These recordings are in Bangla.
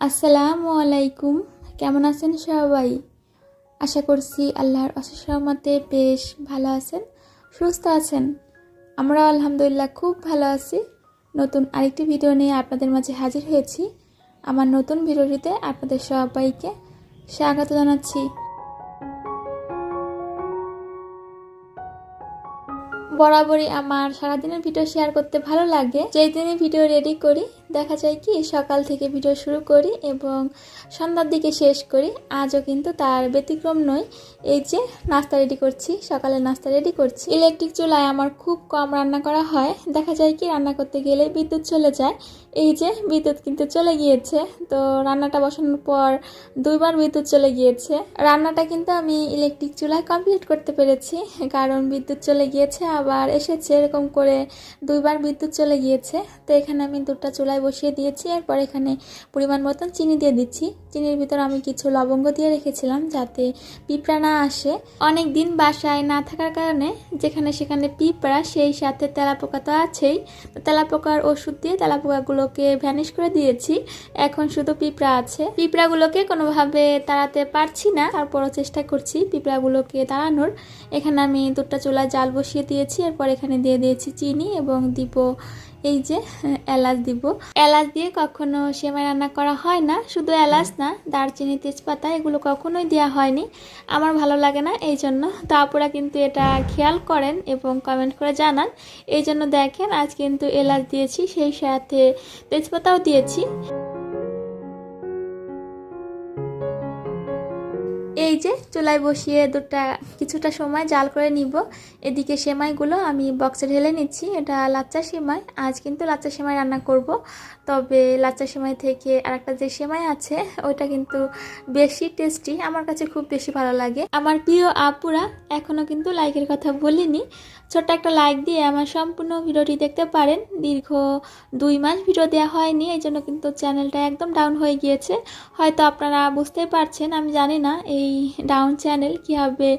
আসসালামু আলাইকুম। কেমন আছেন সবাই? আশা করছি আল্লাহর অশেষ রহমতে বেশ ভালো আছেন, সুস্থ আছেন। আমরা আলহামদুলিল্লাহ খুব ভালো আছি। নতুন আরেকটি ভিডিও নিয়ে আপনাদের মাঝে হাজির হয়েছি। আমার নতুন ভিডিওটিতে আপনাদের সবাইকে স্বাগত জানাচ্ছি। বরাবরই আমার সারাদিনের ভিডিও শেয়ার করতে ভালো লাগে। যেই দিনই ভিডিও রেডি করি দেখা যায় কি সকাল থেকে ভিডিও শুরু করি এবং সন্ধ্যার দিকে শেষ করি। আজও কিন্তু তার ব্যতিক্রম নয়। এই যে নাস্তা রেডি করছি, সকালের নাস্তা রেডি করছি। ইলেকট্রিক চুলায় আমার খুব কম রান্না করা হয়। দেখা যায় কি রান্না করতে গেলে বিদ্যুৎ চলে যায়। এই যে বিদ্যুৎ কিন্তু চলে গিয়েছে, তো রান্নাটা বসানোর পর দুইবার বিদ্যুৎ চলে গিয়েছে। রান্নাটা কিন্তু আমি ইলেকট্রিক চুলায় কমপ্লিট করতে পেরেছি, কারণ বিদ্যুৎ চলে গিয়েছে আবার এসেছে, এরকম করে দুইবার বিদ্যুৎ চলে গিয়েছে। তো এখানে আমি দুটো চুলায় বসিয়ে দিয়েছি। এরপর এখানে পরিমাণ মতন চিনি দিয়ে দিচ্ছি। চিনির ভিতর আমি কিছু লবঙ্গ দিয়ে রেখেছিলাম যাতে পিঁপড়া না আসে। অনেক দিন বাসায় না থাকার কারণে যেখানে সেখানে পিঁপড়া, সেই সাথে তেলাপোকা তো আছেই। তো তেলাপোকার ওষুধ দিয়ে তেলাপোকাগুলোকে ভ্যানিশ করে দিয়েছি। এখন শুধু পিঁপড়া আছে। পিঁপড়াগুলোকে কোনোভাবে তাড়াতে পারছি না, তারপরও চেষ্টা করছি পিঁপড়াগুলোকে তাড়ানোর। এখানে আমি দুটো চুলায় জাল বসিয়ে দিয়েছি। এরপর এখানে দিয়ে দিয়েছি চিনি এবং দিব এই যে এলাচ দিব। এলাচ দিয়ে কখনো সেমাই রান্না করা হয় না। শুধু এলাচ না, দারচিনি, তেজপাতা এগুলো কখনোই দেওয়া হয়নি, আমার ভালো লাগে না এই জন্য। তো আপুরা কিন্তু এটা খেয়াল করেন এবং কমেন্ট করে জানান। এই জন্য দেখেন আজ কিন্তু এলাচ দিয়েছি, সেই সাথে তেজপাতাও দিয়েছি। এই যে চুলায় বসিয়ে কিছুটা সময় জাল করে নিব। এদিকে সেমাইগুলো আমি বক্সে ঢেলে নিচ্ছি। এটা লাচ্চা সেমাই, আজ কিন্তু লাচ্চা সেমাই রান্না করব। তবে লাচ্চা সেমাই থেকে আরেকটা যে সেমাই আছে ওইটা কিন্তু বেশি টেস্টি, আমার কাছে খুব বেশি ভালো লাগে। আমার প্রিয় আপুরা এখনও কিন্তু লাইকের কথা বলিনি, ছোট্ট একটা লাইক দিয়ে আমার সম্পূর্ণ ভিডিওটি দেখতে পারেন। দীর্ঘ 2 মাস ভিডিও দেওয়া হয়নি, এই জন্য কিন্তু চ্যানেলটা একদম ডাউন হয়ে গিয়েছে। হয়তো আপনারা বুঝতেই পারছেন, আমি জানি না এই ডাউন চ্যানেল কীভাবে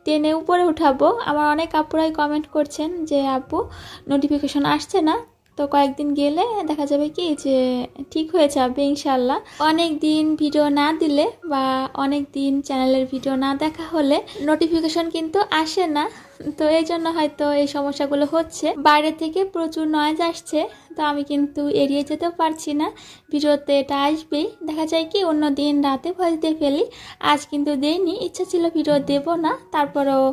টেনে উপরে উঠাবো। আমার অনেক আপুরাই কমেন্ট করছেন যে আপু নোটিফিকেশন আসছে না। তো কয়েকদিন গেলে দেখা যাবে কি যে ঠিক হয়ে যাবে ইনশাল্লাহ। অনেক দিন ভিডিও না দিলে বা অনেক দিন চ্যানেলের ভিডিও না দেখা হলে নোটিফিকেশন কিন্তু আসে না। তো এই জন্য হয়তো এই সমস্যাগুলো হচ্ছে। বাইরে থেকে প্রচুর নয়েজ আসছে, তো আমি কিন্তু এড়িয়ে যেতেও পারছি না। ভিডিওতে এটা আসবেই। দেখা যায় কি অন্য দিন রাতে ভয়েস দিয়ে ফেলি, আজ কিন্তু দেইনি, ইচ্ছা ছিল ভিডিও দেব না। তারপরেও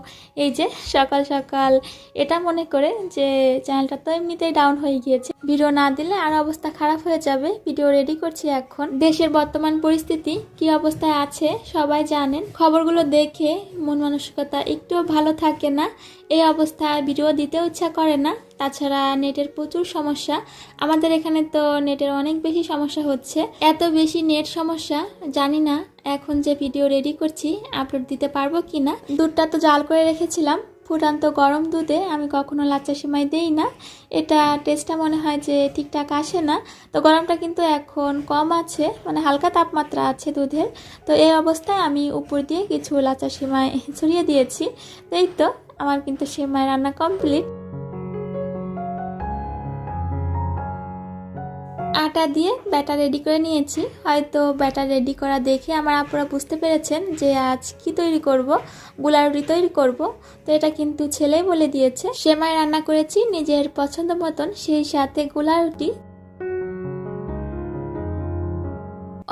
এই যে সকাল সকাল এটা মনে করে যে চ্যানেলটা তো এমনিতেই ডাউন হয়ে গিয়েছে, ভিডিও না দিলে আর অবস্থা খারাপ হয়ে যাবে। ভিডিও রেডি করছি। এখন দেশের বর্তমান পরিস্থিতি কি অবস্থায় আছে সবাই জানেন। খবরগুলো দেখে মন মানসিকতা একটুও ভালো থাকে না। এই অবস্থায় ভিডিও দিতেও ইচ্ছা করে না। তাছাড়া নেটের প্রচুর সমস্যা, আমাদের এখানে তো নেটের অনেক বেশি সমস্যা হচ্ছে। এত বেশি নেট সমস্যা, জানি না এখন যে ভিডিও রেডি করছি আপলোড দিতে পারবো কিনা। দুধটা তো জাল করে রেখেছিলাম, ফুটান্ত গরম দুধে আমি কখনো লাচ্চা সেমাই দেই না, এটা টেস্টটা মনে হয় যে ঠিকঠাক আসে না। তো গরমটা কিন্তু এখন কম আছে, মানে হালকা তাপমাত্রা আছে দুধের। তো এই অবস্থায় আমি উপর দিয়ে কিছু লাচ্চা সেমাই ছড়িয়ে দিয়েছি। তো এই তো আমার কিন্তু সেমাই রান্না কমপ্লিট। আটা দিয়ে ব্যাটার রেডি করে নিয়েছি। হয়তো ব্যাটার রেডি করা দেখে আমার আপুরা বুঝতে পেরেছেন যে আজ কি তৈরি করব, গোলা রুটি তৈরি করব। তো এটা কিন্তু ছেলেই বলে দিয়েছে। সেমাই রান্না করেছি নিজের পছন্দ মতন, সেই সাথে গোলা রুটি।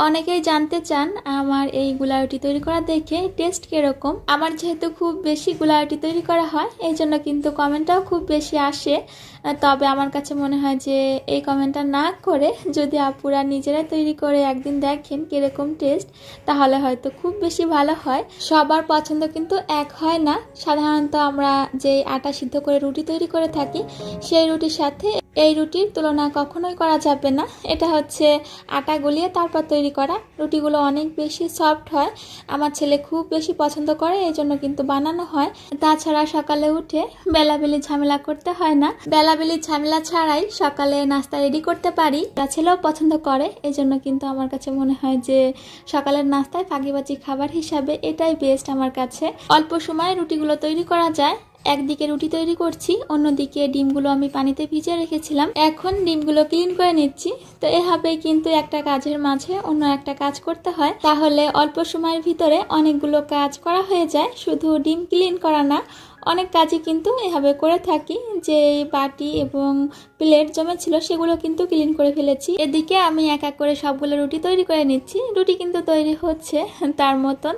অনেকেই জানতে চান আমার এই গোলা রুটি তৈরি করা দেখে টেস্ট কিরকম। আমার যেহেতু খুব বেশি গোলা রুটি তৈরি করা হয় এই জন্য কিন্তু কমেন্টটাও খুব বেশি আসে। তবে আমার কাছে মনে হয় যে এই কমেন্টটা না করে যদি আপুরা নিজেরাই তৈরি করে একদিন দেখেন কিরকম টেস্ট, তাহলে হয়তো খুব বেশি ভালো হয়। সবার পছন্দ কিন্তু এক হয় না। সাধারণত আমরা যে আটা সিদ্ধ করে রুটি তৈরি করে থাকি সেই রুটির সাথে এই রুটির তুলনা কখনোই করা যাবে না। এটা হচ্ছে আটা গলিয়ে তারপর তৈরি করা। রুটিগুলো অনেক বেশি সফট হয়, আমার ছেলে খুব বেশি পছন্দ করে, এই জন্য কিন্তু বানানো হয়। তাছাড়া সকালে উঠে বেলাবেলি ঝামেলা করতে হয় না, বেলাবেলি ঝামেলা ছাড়াই সকালে নাস্তা রেডি করতে পারি। ছেলেও পছন্দ করে, এই জন্য কিন্তু আমার কাছে মনে হয় যে সকালের নাস্তায় ফাঁকিবাজি খাবার হিসাবে এটাই বেস্ট আমার কাছে। অল্প সময়ে রুটিগুলো তৈরি করা যায় একদিকে রুটি তৈরি করছি, অন্যদিকে ডিমগুলো আমি পানিতে ভিজিয়ে রেখেছিলাম। এখন ডিমগুলো ক্লিন করে নিচ্ছি। তো এভাবেই কিন্তু একটা কাজের মাঝে অন্য একটা কাজ করতে হয়, তাহলে অল্প সময়ের ভিতরে অনেকগুলো কাজ করা হয়ে যায়। শুধু ডিম ক্লিন করা না, অনেক কাজই কিন্তু এভাবে করে থাকি। যে বাটি এবং প্লেট জমেছিল সেগুলো কিন্তু ক্লিন করে ফেলেছি। এদিকে আমি এক এক করে সবগুলো রুটি তৈরি করে নিচ্ছি। রুটি কিন্তু তৈরি হচ্ছে তার মতন।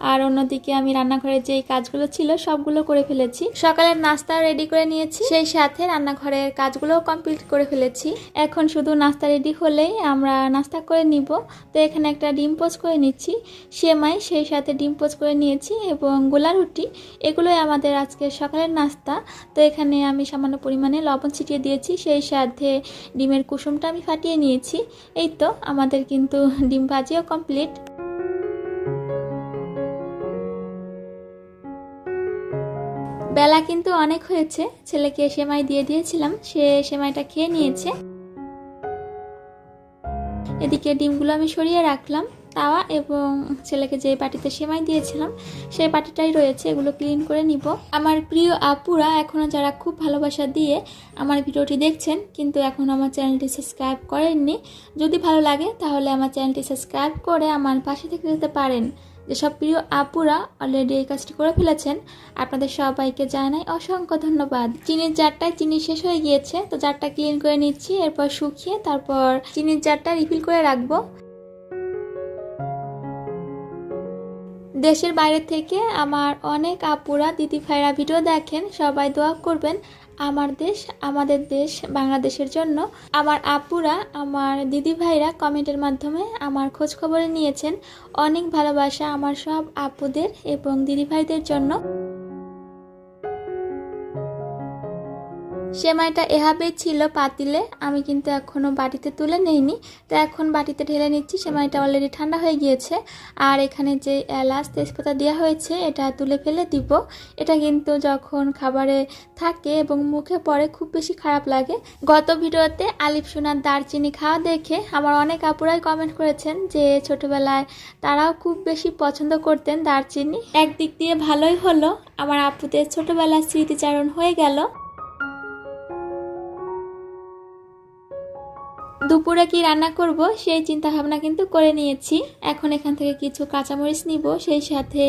আর অন্যদিকে আমি রান্নাঘরের যেই কাজগুলো ছিল সবগুলো করে ফেলেছি। সকালের নাস্তা রেডি করে নিয়েছি, সেই সাথে রান্নাঘরের কাজগুলোও কমপ্লিট করে ফেলেছি। এখন শুধু নাস্তা রেডি হলেই আমরা নাস্তা করে নিব। তো এখানে একটা ডিম পোস্ট করে নিচ্ছি, সেমাই সেই সাথে ডিম পোস্ট করে নিয়েছি এবং গোলা রুটি, এগুলোই আমাদের আজকে সকালের নাস্তা। তো এখানে আমি সামান্য পরিমাণে লবণ ছিটিয়ে দিয়েছি, সেই সাথে ডিমের কুসুমটা আমি ফাটিয়ে নিয়েছি। এই তো আমাদের কিন্তু ডিম ভাজিও কমপ্লিট। বেলা কিন্তু অনেক হয়েছে, ছেলেকে সেমাই দিয়ে দিয়েছিলাম, সে সেমাইটা খেয়ে নিয়েছে। এদিকে ডিমগুলো আমি সরিয়ে রাখলাম তাওয়া, এবং ছেলেকে যে বাটিতে সেমাই দিয়েছিলাম সেই বাটিটাই রয়েছে, এগুলো ক্লিন করে নিব। আমার প্রিয় আপুরা এখনও যারা খুব ভালোবাসা দিয়ে আমার ভিডিওটি দেখছেন কিন্তু এখন আমার চ্যানেলটি সাবস্ক্রাইব করেননি, যদি ভালো লাগে তাহলে আমার চ্যানেলটি সাবস্ক্রাইব করে আমার পাশে থেকে যেতে পারেন। যেসব প্রিয় আপুরা অলরেডি এই কাজটি করে ফেলেছেন আপনাদের সবাইকে জানাই অসংখ্য ধন্যবাদ। চিনির জারটায় চিনি শেষ হয়ে গিয়েছে, তো জারটা ক্লিন করে নিচ্ছি, এরপর শুকিয়ে তারপর চিনির জারটা রিফিল করে রাখবো। দেশের বাইরে থেকে আমার অনেক আপুরা দিদি ভাইরা ভিডিও দেখেন, সবাই দোয়া করবেন আমার দেশ আমাদের দেশ বাংলাদেশের জন্য। আমার আপুরা আমার দিদি ভাইরা কমেন্টের মাধ্যমে আমার খোঁজ খবরে নিয়েছেন। অনেক ভালোবাসা আমার সব আপুদের এবং দিদি ভাইদের জন্য। সেমাইটা এভাবেই ছিল পাতিলে, আমি কিন্তু এখনও বাটিতে তুলে নেইনি। তো এখন বাটিতে ঢেলে নিচ্ছি, সেমাইটা অলরেডি ঠান্ডা হয়ে গিয়েছে। আর এখানে যে এলাচ তেজপাতা দেওয়া হয়েছে এটা তুলে ফেলে দিব। এটা কিন্তু যখন খাবারে থাকে এবং মুখে পড়ে খুব বেশি খারাপ লাগে। গত ভিডিওতে আলিফ সোনার দারচিনি খাওয়া দেখে আমার অনেক আপুরাই কমেন্ট করেছেন যে ছোটবেলায় তারাও খুব বেশি পছন্দ করতেন দারচিনি। একদিক দিয়ে ভালোই হলো, আমার আপুদের ছোটবেলার স্মৃতিচারণ হয়ে গেল। দুপুরে কি রান্না করব সেই চিন্তা ভাবনা কিন্তু করে নিয়েছি। এখন এখান থেকে কিছু কাঁচামরিচ নিব, সেই সাথে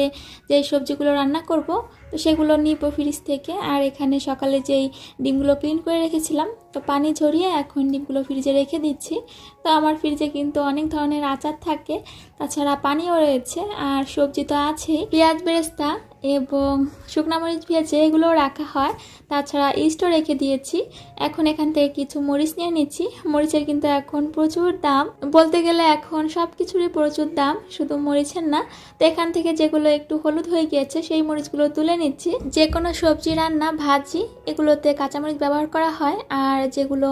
যেই সবজিগুলো রান্না করব তো সেগুলো নিব ফ্রিজ থেকে। আর এখানে সকালে যেই ডিমগুলো ক্লিন করে রেখেছিলাম তো পানি ঝরিয়ে এখন ডিমগুলো ফ্রিজে রেখে দিচ্ছি। তো আমার ফ্রিজে কিন্তু অনেক ধরনের আচার থাকে, তাছাড়া পানিও রয়েছে আর সবজি তো আছেই। পেঁয়াজ বেরেস্তা এবং শুকনা মরিচ ভেজে এগুলো রাখা হয়, তাছাড়া ইস্টও রেখে দিয়েছি। এখন এখান থেকে কিছু মরিচ নিয়ে নিচ্ছি। মরিচের কিন্তু এখন প্রচুর দাম, বলতে গেলে এখন সব কিছুরই প্রচুর দাম, শুধু মরিচের না। তো এখান থেকে যেগুলো একটু হলুদ হয়ে গিয়েছে সেই মরিচগুলো তুলে নিচ্ছি। যে কোনো সবজি রান্না ভাজি এগুলোতে কাঁচামরিচ ব্যবহার করা হয়, আর যেগুলো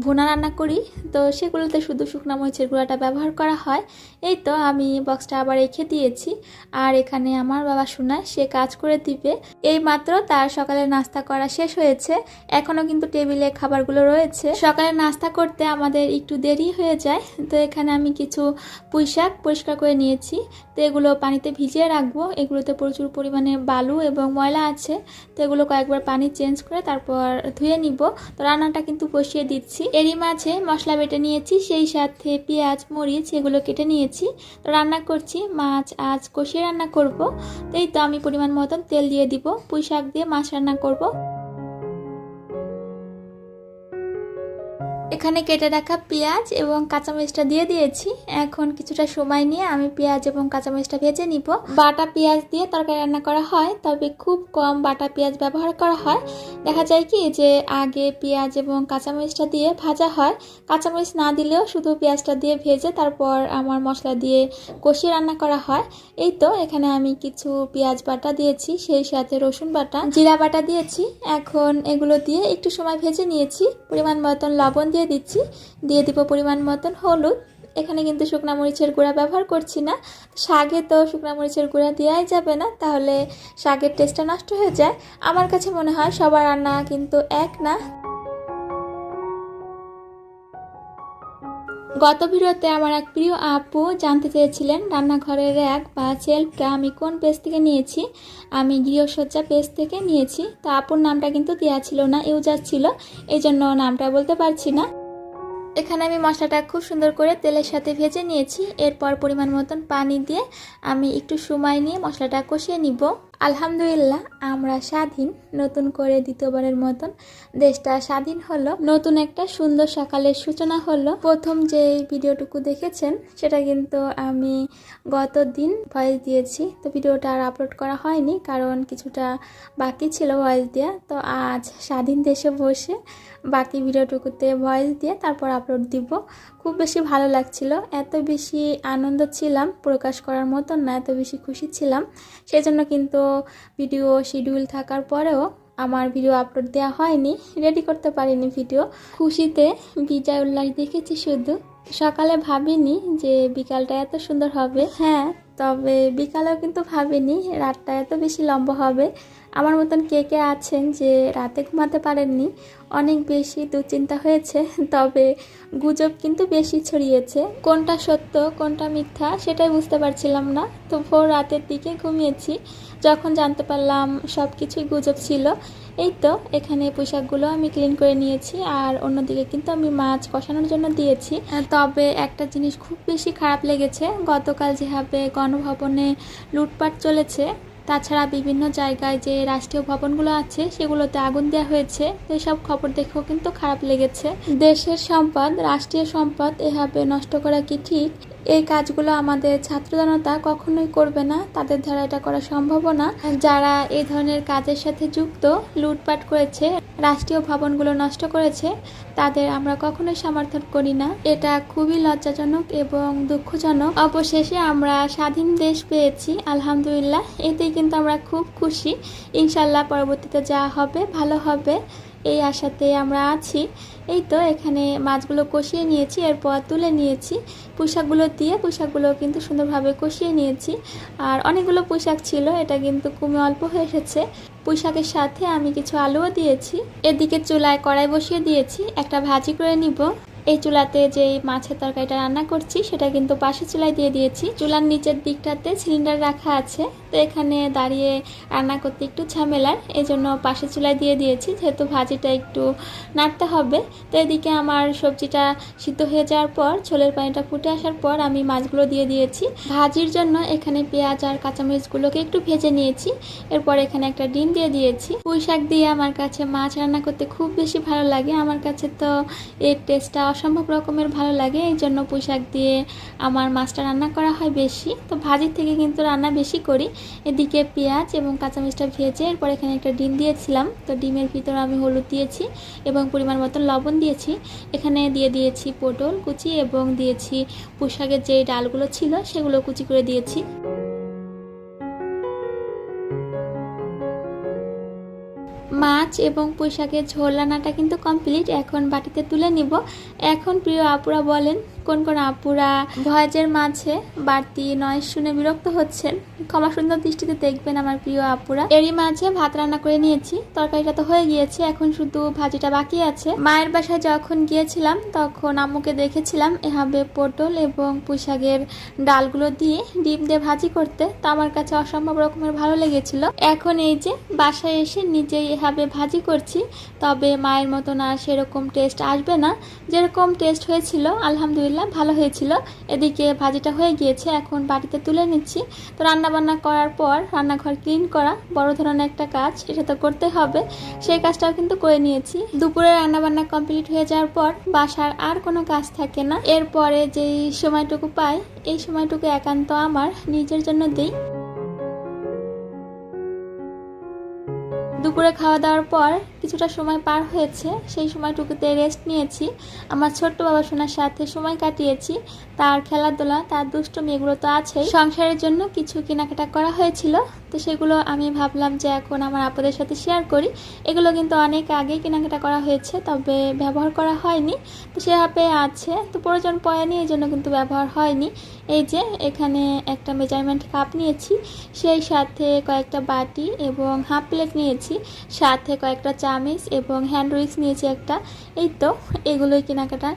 ভুনা রান্না করি তো সেগুলোতে শুধু শুকনা মরিচের গুঁড়াটা ব্যবহার করা হয়। এই তো আমি বক্সটা আবার রেখে দিয়েছি। আর এখানে আমার বাবা শোনা সে কাজ করে দিবে। এই মাত্র তার সকালে নাস্তা করা শেষ হয়েছে, এখনো কিন্তু টেবিলে খাবারগুলো রয়েছে। সকালে নাস্তা করতে আমাদের একটু দেরি হয়ে যায়। তো এখানে আমি কিছু পুঁইশাক পরিষ্কার করে নিয়েছি, তো এগুলো পানিতে ভিজিয়ে রাখবো। এগুলোতে প্রচুর পরিমাণে বালু এবং ময়লা আছে, তো এগুলো কয়েকবার পানি চেঞ্জ করে তারপর ধুয়ে নিব। তো রান্নাটা কিন্তু বসিয়ে দিচ্ছি। এরই মাঝে মশলা বেটে নিয়েছি, সেই সাথে পেঁয়াজ মরিচ এগুলো কেটে নিয়েছি। তো রান্না করছি, মাছ আজ কষিয়ে রান্না করব। তো এই তো আমি পরিমাণ মতন তেল দিয়ে দিব, পুঁই শাক দিয়ে মাছ রান্না করব। এখানে কেটে রাখা পেঁয়াজ এবং কাঁচামরিচটা দিয়ে দিয়েছি। এখন কিছুটা সময় নিয়ে আমি পেঁয়াজ এবং কাঁচামরিচটা ভেজে নিব। বাটা পেঁয়াজ দিয়ে তরকারি রান্না করা হয়, তবে খুব কম বাটা পেঁয়াজ ব্যবহার করা হয়। দেখা যায় কি যে আগে পেঁয়াজ এবং কাঁচামরিচটা দিয়ে ভাজা হয়, কাঁচামরিচ না দিলেও শুধু পেঁয়াজটা দিয়ে ভেজে তারপর আমার মশলা দিয়ে কষিয়ে রান্না করা হয়। এই তো এখানে আমি কিছু পেঁয়াজ বাটা দিয়েছি, সেই সাথে রসুন বাটা, জিরা বাটা দিয়েছি। এখন এগুলো দিয়ে একটু সময় ভেজে নিয়েছি। পরিমাণ মতন লবণ দিয়ে দিচ্ছি, দিয়ে দিব পরিমাণ মতন হলুদ। এখানে কিন্তু শুকনা মরিচের গুঁড়া ব্যবহার করছি না, শাকে তো শুকনা মরিচের গুঁড়া দেওয়াই যাবে না, তাহলে শাকের টেস্টটা নষ্ট হয়ে যায়। আমার কাছে মনে হয় সবার রান্না কিন্তু এক না। গত ভিডিওতে আমার এক প্রিয় আপু জানতে চেয়েছিলেন রান্নাঘরের র্যাক বা শেলফটা আমি কোন পেজ থেকে নিয়েছি। আমি গৃহসজ্জা পেজ থেকে নিয়েছি। তো আপুর নামটা কিন্তু দেওয়া ছিল না, ইউজার ছিল, এই জন্য নামটা বলতে পারছি না। এখানে আমি মশলাটা খুব সুন্দর করে তেলের সাথে ভেজে নিয়েছি। এরপর পরিমাণ মতন পানি দিয়ে আমি একটু সময় নিয়ে মশলাটা কষিয়ে নিব। আলহামদুলিল্লাহ, আমরা স্বাধীন। নতুন করে দ্বিতীয়বারের মতন দেশটা স্বাধীন হলো। নতুন একটা সুন্দর সকালের সূচনা হলো। প্রথম যে ভিডিওটুকু দেখেছেন সেটা কিন্তু আমি গত দিন ভয়েস দিয়েছি। তো ভিডিওটা আর আপলোড করা হয়নি, কারণ কিছুটা বাকি ছিল ভয়েস দেওয়া। তো আজ স্বাধীন দেশে বসে বাকি ভিডিওটুকুতে ভয়েস দিয়ে তারপর আপলোড দিব। খুব বেশি ভালো লাগছিল, এত বেশি আনন্দ ছিলাম, প্রকাশ করার মতন না, এত বেশি খুশি ছিলাম। সেই জন্য কিন্তু ভিডিও শিডিউল থাকার পরেও আমার ভিডিও আপলোড দেওয়া হয়নি, রেডি করতে পারিনি ভিডিও। খুশিতে বিজয় উল্লাস দেখেছি শুধু। সকালে ভাবিনি যে বিকালটা এত সুন্দর হবে। হ্যাঁ, তবে বিকালেও কিন্তু ভাবিনি রাতটা এত বেশি লম্বা হবে। আমার মতন কে কে আছেন যে রাতে ঘুমাতে পারেননি? অনেক বেশি দুশ্চিন্তা হয়েছে, তবে গুজব কিন্তু বেশি ছড়িয়েছে। কোনটা সত্য কোনটা মিথ্যা সেটাই বুঝতে পারছিলাম না। তো ভোর রাতের দিকে ঘুমিয়েছি, যখন জানতে পারলাম সব কিছুই গুজব ছিল। এই তো এখানে পোশাকগুলো আমি ক্লিন করে নিয়েছি, আর অন্যদিকে কিন্তু আমি মাছ কষানোর জন্য দিয়েছি। তবে একটা জিনিস খুব বেশি খারাপ লেগেছে, গতকাল যেভাবে গণভবনে লুটপাট চলেছে, তাছাড়া বিভিন্ন জায়গায় যে রাষ্ট্রীয় ভবনগুলো আছে সেগুলোতে আগুন দেওয়া হয়েছে। তো এসব খবর দেখেও কিন্তু খারাপ লেগেছে। দেশের সম্পদ, রাষ্ট্রীয় সম্পদ এভাবে নষ্ট করা কি ঠিক? এই কাজগুলো আমাদের ছাত্র জনতা কখনোই করবে না, তাদের দ্বারা এটা করা সম্ভব না। যারা এই ধরনের কাজের সাথে যুক্ত, লুটপাট করেছে, রাষ্ট্রীয় ভবনগুলো নষ্ট করেছে, তাদের আমরা কখনোই সমর্থন করি না। এটা খুবই লজ্জাজনক এবং দুঃখজনক। অবশেষে আমরা স্বাধীন দেশ পেয়েছি, আলহামদুলিল্লাহ। এতেই কিন্তু আমরা খুব খুশি। ইনশাল্লাহ পরবর্তীতে যা হবে ভালো হবে, এই আশাতে আমরা আছি। এই তো এখানে মাছগুলো কষিয়ে নিয়েছি, এরপর তুলে নিয়েছি। পোশাকগুলো দিয়ে পোশাকগুলো কিন্তু সুন্দরভাবে কষিয়ে নিয়েছি। আর অনেকগুলো পোশাক ছিল, এটা কিন্তু খুবই অল্প হয়ে এসেছে। পোশাকের সাথে আমি কিছু আলুও দিয়েছি। এদিকে চুলায় কড়াই বসিয়ে দিয়েছি, একটা ভাজি করে নিব। এই চুলাতে যে মাছের তরকারিটা রান্না করছি সেটা কিন্তু পাশে চুলায় দিয়ে দিয়েছি। চুলার নিচের দিকটাতে সিলিন্ডার রাখা আছে, তো এখানে দাঁড়িয়ে রান্না করতে একটু ঝামেলার, এই জন্য পাশে চুলায় দিয়ে দিয়েছি, যেহেতু ভাজিটা একটু নাড়তে হবে। তো এদিকে আমার সবজিটা সিদ্ধ হয়ে যাওয়ার পর, ঝোলের পানিটা ফুটে আসার পর আমি মাছগুলো দিয়ে দিয়েছি। ভাজির জন্য এখানে পেঁয়াজ আর কাঁচামরিচগুলোকে একটু ভেজে নিয়েছি। এরপর এখানে একটা ডিম দিয়ে দিয়েছি। পুঁই শাক দিয়ে আমার কাছে মাছ রান্না করতে খুব বেশি ভালো লাগে। আমার কাছে তো এর টেস্টটা অসম্ভব রকমের ভালো লাগে, এই জন্য পুঁই শাক দিয়ে আমার মাছটা রান্না করা হয় বেশি। তো ভাজির থেকে কিন্তু রান্না বেশি করি। এদিকে পেঁয়াজ এবং কাঁচামরিচটা ভেজে এরপর এখানে একটা ডিম দিয়েছিলাম। তো ডিমের ভিতরে আমি হলুদ দিয়েছি এবং পরিমাণ মতন লবণ দিয়েছি। এখানে দিয়ে দিয়েছি পটল কুচি এবং দিয়েছি পুঁই শাকের যে ডালগুলো ছিল সেগুলো কুচি করে দিয়েছি। মাছ এবং পুঁই শাকের ঝোল রান্নাটা কিন্তু কমপ্লিট। এখন বাটিতে তুলে নিব। এখন প্রিয় আপুরা বলেন, কোন কোন আপুরা ভয়েজের মাঝে বাড়তি নয় শুনে বিরক্ত হচ্ছেন, ক্ষমা সুন্দর দৃষ্টিতে দেখবেন আমার প্রিয় আপুরা। এরই মাঝে ভাত রান্না করে নিয়েছি, তরকারিটা তো হয়ে গিয়েছে, এখন শুধু ভাজিটা বাকি আছে। মায়ের বাসায় যখন গিয়েছিলাম তখন আম্মুকে দেখেছিলাম এভাবে পটল এবং পুঁই শাকের ডালগুলো দিয়ে ডিম দিয়ে ভাজি করতে, তো আমার কাছে অসম্ভব রকমের ভালো লেগেছিল। এখন এই যে বাসায় এসে নিজেই এভাবে ভাজি করছি, তবে মায়ের মতন আর সেরকম টেস্ট আসবে না। যেরকম টেস্ট হয়েছিল আলহামদুলিল্লাহ ভালো হয়েছিল। এদিকে ভাজিটা হয়ে গিয়েছে, এখন বাটিতে তুলে নিচ্ছি। তো রান্না বান্না করার পর রান্নাঘর ক্লিন করা বড় ধরনের একটা কাজ, এটা তো করতে হবে, সেই কাজটাও কিন্তু করে নিয়েছি। দুপুরে রান্না বান্না কমপ্লিট হয়ে যাওয়ার পর বাসার আর কোনো কাজ থাকে না। এরপরে যেই সময়টুকু পাই, এই সময়টুকু একান্ত আমার নিজের জন্য দেই। দুপুরে খাওয়া দাওয়ার পর কিছুটা সময় পার হয়েছে, সেই সময়টুকুতে রেস্ট নিয়েছি। আমার ছোট্ট বাবা সোনার সাথে সময় কাটিয়েছি। তার খেলাধুলা, তার দুষ্টুমি এগুলো তো আছেই। সংসারের জন্য কিছু কেনাকাটা করা হয়েছিল, তো সেগুলো আমি ভাবলাম যে এখন আমার আপুদের সাথে শেয়ার করি। এগুলো কিন্তু অনেক আগে কেনাকাটা করা হয়েছে, তবে ব্যবহার করা হয়নি। তো সেভাবে আছে, তো প্রয়োজন পড়েনি, এই জন্য কিন্তু ব্যবহার হয়নি। এই যে এখানে একটা মেজারমেন্ট কাপ নিয়েছি, সেই সাথে কয়েকটা বাটি এবং হাফ প্লেট নিয়েছি, সাথে কয়েকটা চামচ এবং হ্যান্ড উইক্স নিয়েছি একটা। এই তো এগুলোই কেনাকাটা।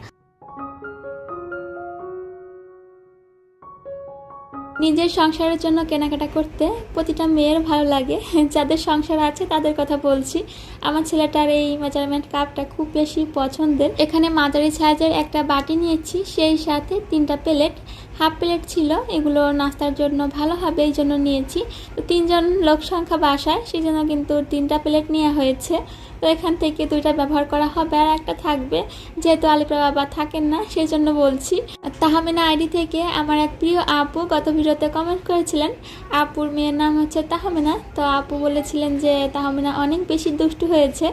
নিজের সংসারের জন্য কেনাকাটা করতে প্রতিটা মেয়ের ভালো লাগে। যাদের সংসার আছে তাদের কথা বলছি। আমার ছেলেটার এই মেজারমেন্ট কাপটা খুব বেশি পছন্দের। এখানে মাঝারি সাইজের একটা বাটি নিয়েছি, সেই সাথে 3টা প্লেট, হাফ প্লেট ছিল। এগুলো নাস্তার জন্য ভালো হবে এই জন্য নিয়েছি। তো 3জন লোক সংখ্যা বাসায়, সেই জন্য কিন্তু 3টা প্লেট নেওয়া হয়েছে। তো এখান থেকে 2টা ব্যবহার করা হবে আর একটা থাকবে, যেহেতু আলিপের বাবা থাকেন না সেই জন্য বলছি। তাহমিনা আইডি থেকে আমার এক প্রিয় আপু গত ভিডিওতে কমেন্ট করেছিলেন। আপুর মেয়ের নাম হচ্ছে তাহমিনা। তো আপু বলেছিলেন যে তাহমিনা অনেক বেশি দুষ্টু হয়েছে,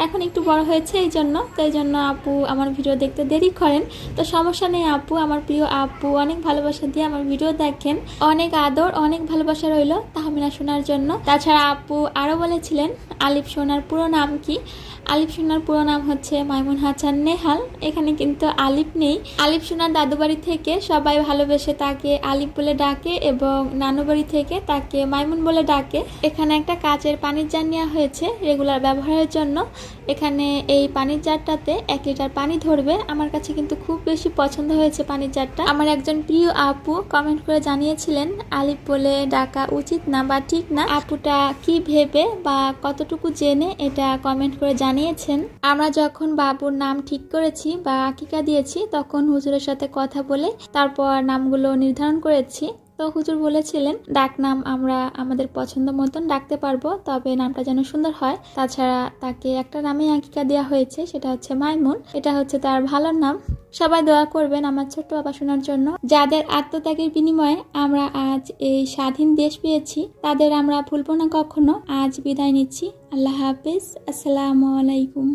এখন একটু বড় হয়েছে এই জন্য। তো এই জন্য আপু আমার ভিডিও দেখতে দেরি করেন। তো সমস্যা নেই আপু, আমার প্রিয় আপু অনেক ভালোবাসা দিয়ে আমার ভিডিও দেখেন। অনেক আদর, অনেক ভালোবাসা রইল তাহমিনা শোনার জন্য। তাছাড়া আপু আরও বলেছিলেন আলিফ সোনার পুরো নাম কি। আলিফ সোনার পুরো নাম হচ্ছে মাইমুন হাসান নেহাল। এখানে কিন্তু আলিফ নেই। আলিফ সোনার দাদু বাড়ি থেকে সবাই ভালোবেসে তাকে আলিফ বলে ডাকে এবং নানু বাড়ি থেকে তাকে মাইমুন বলে ডাকে। এখানে একটা কাচের পানির জার নেওয়া হয়েছে রেগুলার ব্যবহারের জন্য। এখানে এই পানির জারটাতে 1 লিটার পানি ধরবে। আমার কাছে কিন্তু খুব বেশি পছন্দ হয়েছে পানির জারটা। আমার একজন প্রিয় আপু কমেন্ট করে জানিয়েছিলেন আলিফ বলে ডাকা উচিত না বা ঠিক না। আপুটা কি ভেবে বা কতটুকু জেনে এটা কমেন্ট করে জানিয়েছেন। আমরা যখন বাবুর নাম ঠিক করেছি বা আকিকা দিয়েছি তখন হুজুরের সাথে কথা বলে তারপর নামগুলো নির্ধারণ করেছি। তো হুজুর বলেছিলেন ডাক নাম আমরা আমাদের পছন্দ মতন ডাকতে পারবো, তবে নামটা যেন সুন্দর হয়। তাছাড়া তাকে একটা নামে আকিকা দেওয়া হয়েছে, সেটা হচ্ছে মাইমুন। এটা হচ্ছে তার ভালো নাম। সবাই দোয়া করবেন আমার ছোট্ট বাবা শোনার জন্য, যাদের আত্মত্যাগের বিনিময়ে আমরা আজ এই স্বাধীন দেশ পেয়েছি। তাদের আমরা ভুলবো না কখনো। আজ বিদায় নিচ্ছি। আল্লাহ হাফিজ। আসসালামু আলাইকুম।